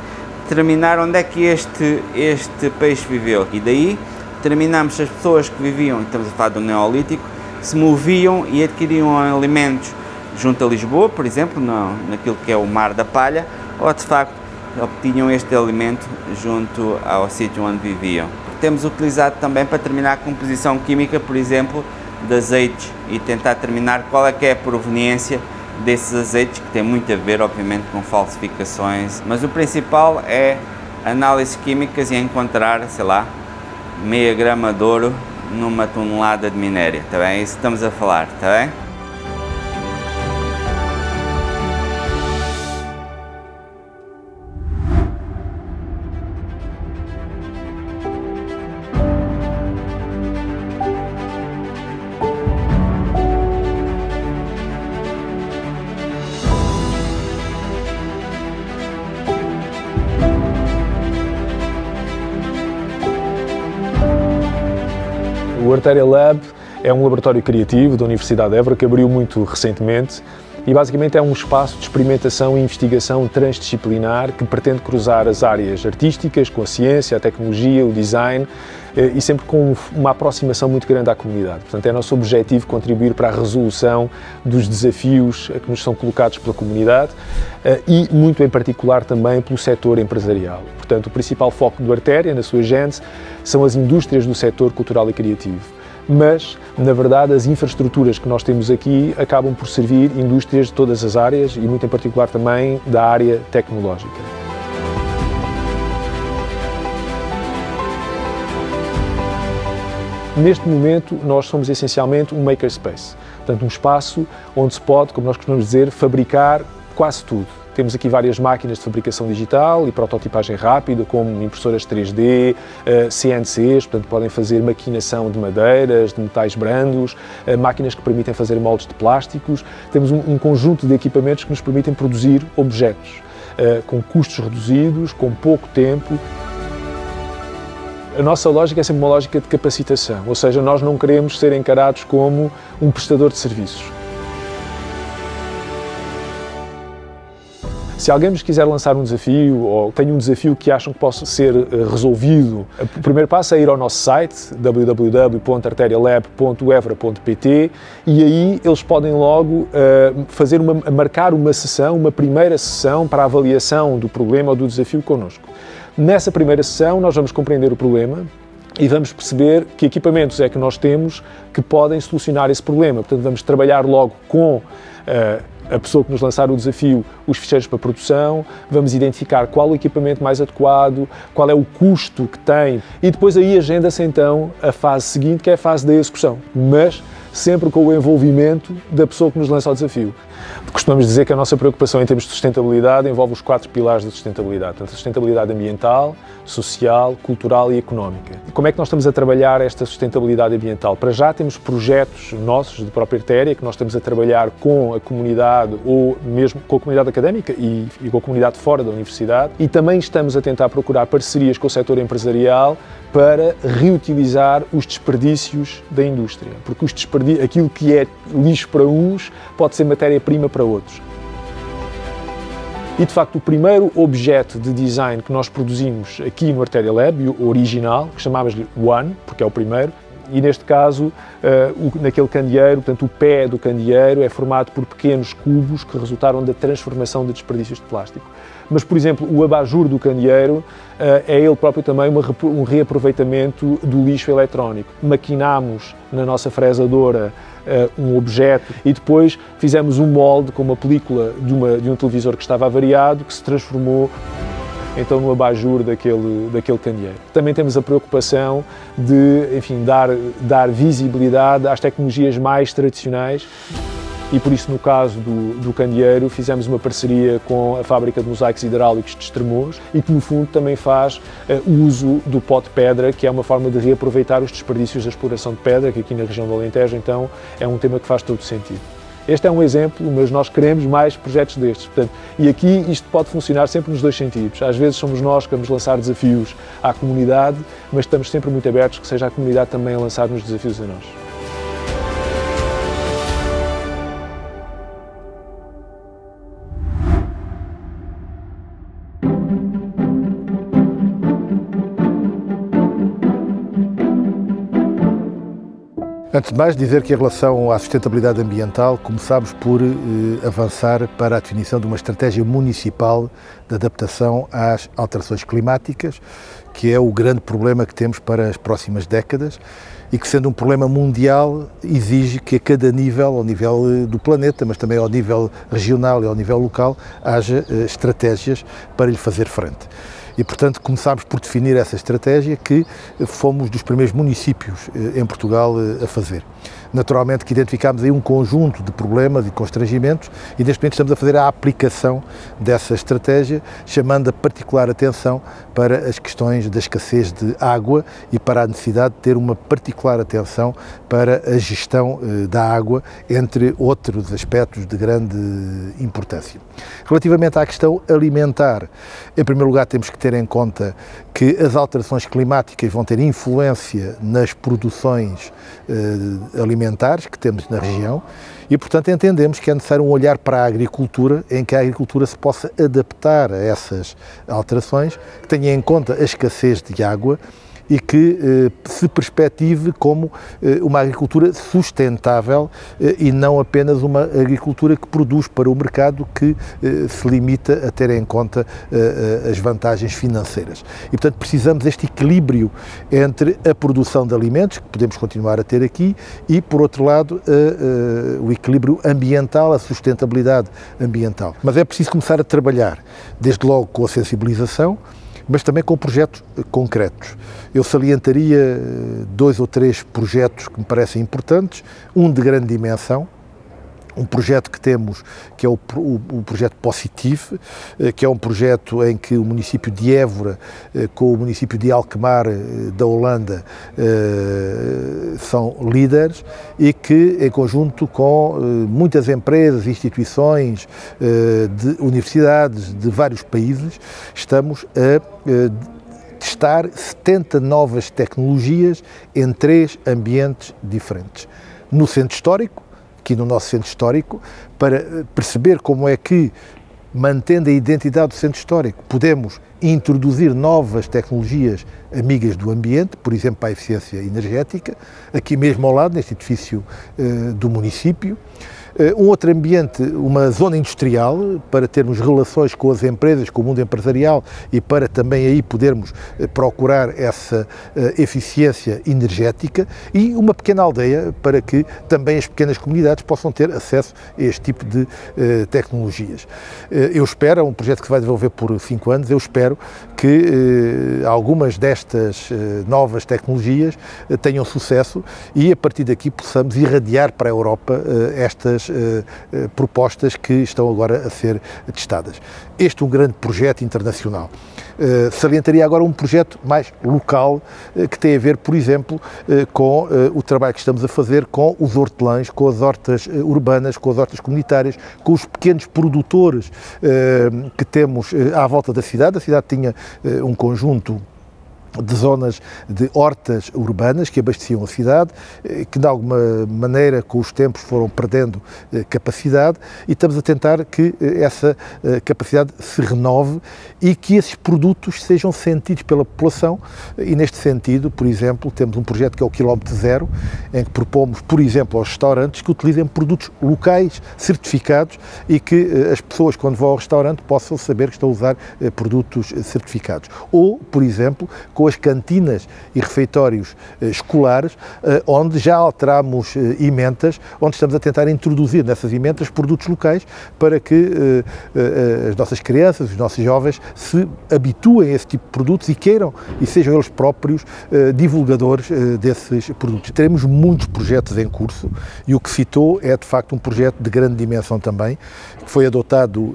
determinar onde é que este peixe viveu. E daí determinamos se as pessoas que viviam, estamos a falar do Neolítico, se moviam e adquiriam alimentos junto a Lisboa, por exemplo, naquilo que é o Mar da Palha, ou de facto obtinham este alimento junto ao sítio onde viviam. Temos utilizado também para determinar a composição química, por exemplo, de azeites e tentar determinar qual é que é a proveniência desses azeites, que tem muito a ver, obviamente, com falsificações, mas o principal é análises químicas e encontrar, sei lá, meia grama de ouro numa tonelada de minério, está bem? É isso que estamos a falar, está bem? O Artéria Lab é um laboratório criativo da Universidade de Évora que abriu muito recentemente e basicamente é um espaço de experimentação e investigação transdisciplinar que pretende cruzar as áreas artísticas com a ciência, a tecnologia, o design e sempre com uma aproximação muito grande à comunidade. Portanto, é nosso objetivo contribuir para a resolução dos desafios que nos são colocados pela comunidade e, muito em particular, também pelo setor empresarial. Portanto, o principal foco do Artéria, na sua gênese, são as indústrias do setor cultural e criativo. Mas, na verdade, as infraestruturas que nós temos aqui acabam por servir indústrias de todas as áreas e, muito em particular, também da área tecnológica. Neste momento, nós somos essencialmente um makerspace, portanto, um espaço onde se pode, como nós costumamos dizer, fabricar quase tudo. Temos aqui várias máquinas de fabricação digital e prototipagem rápida, como impressoras 3D, CNCs, portanto podem fazer maquinação de madeiras, de metais brandos, máquinas que permitem fazer moldes de plásticos. Temos um conjunto de equipamentos que nos permitem produzir objetos com custos reduzidos, com pouco tempo. A nossa lógica é sempre uma lógica de capacitação, ou seja, nós não queremos ser encarados como um prestador de serviços. Se alguém nos quiser lançar um desafio ou tem um desafio que acham que possa ser resolvido, o primeiro passo é ir ao nosso site www.arterialab.evra.pt e aí eles podem logo marcar uma sessão, uma primeira sessão para a avaliação do problema ou do desafio connosco. Nessa primeira sessão nós vamos compreender o problema e vamos perceber que equipamentos é que nós temos que podem solucionar esse problema. Portanto, vamos trabalhar logo com a pessoa que nos lançar o desafio, os ficheiros para produção, vamos identificar qual o equipamento mais adequado, qual é o custo que tem e depois aí agenda-se então a fase seguinte, que é a fase da execução, mas sempre com o envolvimento da pessoa que nos lança o desafio. Costumamos dizer que a nossa preocupação em termos de sustentabilidade envolve os 4 pilares da sustentabilidade, portanto, a sustentabilidade ambiental, social, cultural e económica. Como é que nós estamos a trabalhar esta sustentabilidade ambiental? Para já temos projetos nossos de proprietária que nós estamos a trabalhar com a comunidade ou mesmo com a comunidade académica e com a comunidade fora da universidade e também estamos a tentar procurar parcerias com o setor empresarial para reutilizar os desperdícios da indústria, porque aquilo que é lixo para uns pode ser matéria-prima para outros. E de facto o primeiro objeto de design que nós produzimos aqui no Arteria Lab, o original, que chamámos-lhe One, porque é o primeiro, e neste caso, naquele candeeiro, portanto o pé do candeeiro é formado por pequenos cubos que resultaram da transformação de desperdícios de plástico. Mas, por exemplo, o abajur do candeeiro é ele próprio também um reaproveitamento do lixo eletrónico. Maquinámos na nossa fresadora um objeto e depois fizemos um molde com uma película de um televisor que estava avariado que se transformou então no abajur daquele candeeiro. Também temos a preocupação de, enfim, dar visibilidade às tecnologias mais tradicionais e por isso no caso do candeeiro fizemos uma parceria com a fábrica de mosaicos hidráulicos de Estremoz e que no fundo também faz uso do pó de pedra, que é uma forma de reaproveitar os desperdícios da exploração de pedra, que aqui na região do Alentejo então é um tema que faz todo sentido. Este é um exemplo, mas nós queremos mais projetos destes. Portanto, e aqui isto pode funcionar sempre nos dois sentidos. Às vezes somos nós que vamos lançar desafios à comunidade, mas estamos sempre muito abertos que seja a comunidade também a lançar-nos desafios a nós. Antes de mais, dizer que em relação à sustentabilidade ambiental, começámos por avançar para a definição de uma estratégia municipal de adaptação às alterações climáticas, que é o grande problema que temos para as próximas décadas e que, sendo um problema mundial, exige que a cada nível, ao nível do planeta, mas também ao nível regional e ao nível local, haja estratégias para lhe fazer frente. E, portanto, começámos por definir essa estratégia que fomos dos primeiros municípios em Portugal a fazer. Naturalmente que identificámos aí um conjunto de problemas e constrangimentos e neste momento estamos a fazer a aplicação dessa estratégia, chamando a particular atenção para as questões da escassez de água e para a necessidade de ter uma particular atenção para a gestão da água, entre outros aspectos de grande importância. Relativamente à questão alimentar, em primeiro lugar temos que ter em conta que as alterações climáticas vão ter influência nas produções alimentares que temos na região e, portanto, entendemos que é necessário um olhar para a agricultura em que a agricultura se possa adaptar a essas alterações, que tenha em conta a escassez de água e que se perspective como uma agricultura sustentável e não apenas uma agricultura que produz para o mercado que se limita a ter em conta as vantagens financeiras. E, portanto, precisamos deste equilíbrio entre a produção de alimentos, que podemos continuar a ter aqui, e, por outro lado, o equilíbrio ambiental, a sustentabilidade ambiental. Mas é preciso começar a trabalhar, desde logo com a sensibilização, mas também com projetos concretos. Eu salientaria 2 ou 3 projetos que me parecem importantes, um de grande dimensão, um projeto que temos, que é o projeto Positive, que é um projeto em que o município de Évora, com o município de Alkmaar, da Holanda, são líderes e que, em conjunto com muitas empresas, instituições, de universidades de vários países, estamos a testar 70 novas tecnologias em 3 ambientes diferentes. No centro histórico, aqui no nosso centro histórico, para perceber como é que, mantendo a identidade do centro histórico, podemos introduzir novas tecnologias amigas do ambiente, por exemplo, para a eficiência energética, aqui mesmo ao lado, neste edifício do município. Um outro ambiente, uma zona industrial, para termos relações com as empresas, com o mundo empresarial e para também aí podermos procurar essa eficiência energética, e uma pequena aldeia para que também as pequenas comunidades possam ter acesso a este tipo de tecnologias. Eu espero, é um projeto que se vai desenvolver por 5 anos, eu espero que algumas destas novas tecnologias tenham sucesso e a partir daqui possamos irradiar para a Europa estas propostas que estão agora a ser testadas. Este é um grande projeto internacional. Salientaria agora um projeto mais local que tem a ver, por exemplo, com o trabalho que estamos a fazer com os hortelãs, com as hortas urbanas, com as hortas comunitárias, com os pequenos produtores que temos à volta da cidade. A cidade tinha um conjunto de zonas de hortas urbanas que abasteciam a cidade, que de alguma maneira com os tempos foram perdendo capacidade, e estamos a tentar que essa capacidade se renove e que esses produtos sejam sentidos pela população, e neste sentido, por exemplo, temos um projeto que é o Quilómetro Zero, em que propomos, por exemplo, aos restaurantes que utilizem produtos locais, certificados, e que as pessoas quando vão ao restaurante possam saber que estão a usar produtos certificados. Ou, por exemplo, com as cantinas e refeitórios escolares, onde já alteramos emendas, onde estamos a tentar introduzir nessas emendas produtos locais para que as nossas crianças, os nossos jovens se habituem a esse tipo de produtos e queiram e sejam eles próprios divulgadores desses produtos. Teremos muitos projetos em curso e o que citou é de facto um projeto de grande dimensão também, que foi adotado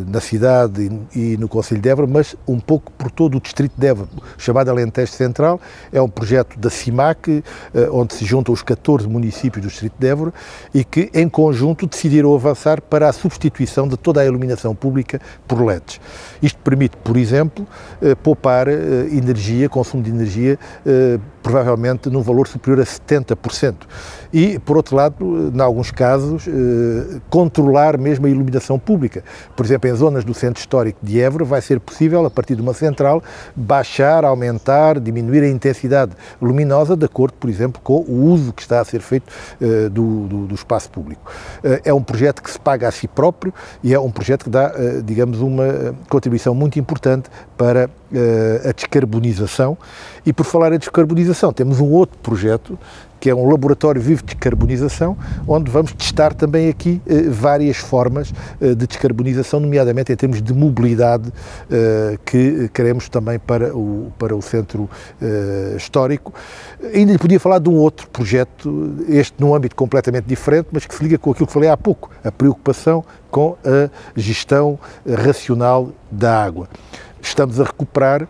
na cidade e no Concelho de Évora, mas um pouco por todo o distrito de Évora, chamado Alentejo Central. É um projeto da CIMAC, onde se juntam os 14 municípios do distrito de Évora e que, em conjunto, decidiram avançar para a substituição de toda a iluminação pública por LEDs. Isto permite, por exemplo, poupar energia, consumo de energia, provavelmente num valor superior a 70%. E, por outro lado, em alguns casos, controlar mesmo a iluminação pública. Por exemplo, em zonas do centro histórico de Évora vai ser possível, a partir de uma central, baixar, aumentar, diminuir a intensidade luminosa de acordo, por exemplo, com o uso que está a ser feito do espaço público. É um projeto que se paga a si próprio e é um projeto que dá, digamos, uma contribuição muito importante para a descarbonização. E por falar em descarbonização, temos um outro projeto que é um laboratório vivo de descarbonização, onde vamos testar também aqui várias formas de descarbonização, nomeadamente em termos de mobilidade, que queremos também para o centro histórico. Ainda lhe podia falar de um outro projeto, este num âmbito completamente diferente, mas que se liga com aquilo que falei há pouco, a preocupação com a gestão racional da água. Estamos a recuperar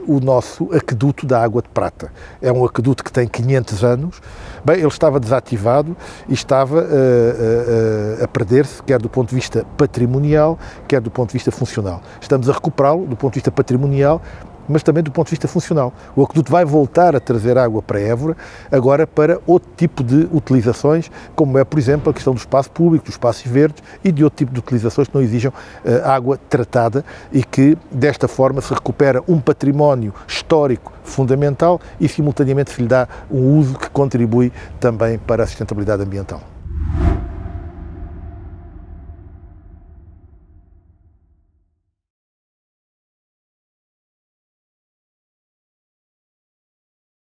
o nosso aqueduto da Água de Prata. É um aqueduto que tem 500 anos. Bem, ele estava desativado e estava a perder-se, quer do ponto de vista patrimonial, quer do ponto de vista funcional. Estamos a recuperá-lo do ponto de vista patrimonial, mas também do ponto de vista funcional. O aqueduto vai voltar a trazer água para Évora, agora para outro tipo de utilizações, como é, por exemplo, a questão do espaço público, dos espaços verdes e de outro tipo de utilizações que não exijam água tratada, e que, desta forma, se recupera um património histórico fundamental e, simultaneamente, se lhe dá um uso que contribui também para a sustentabilidade ambiental.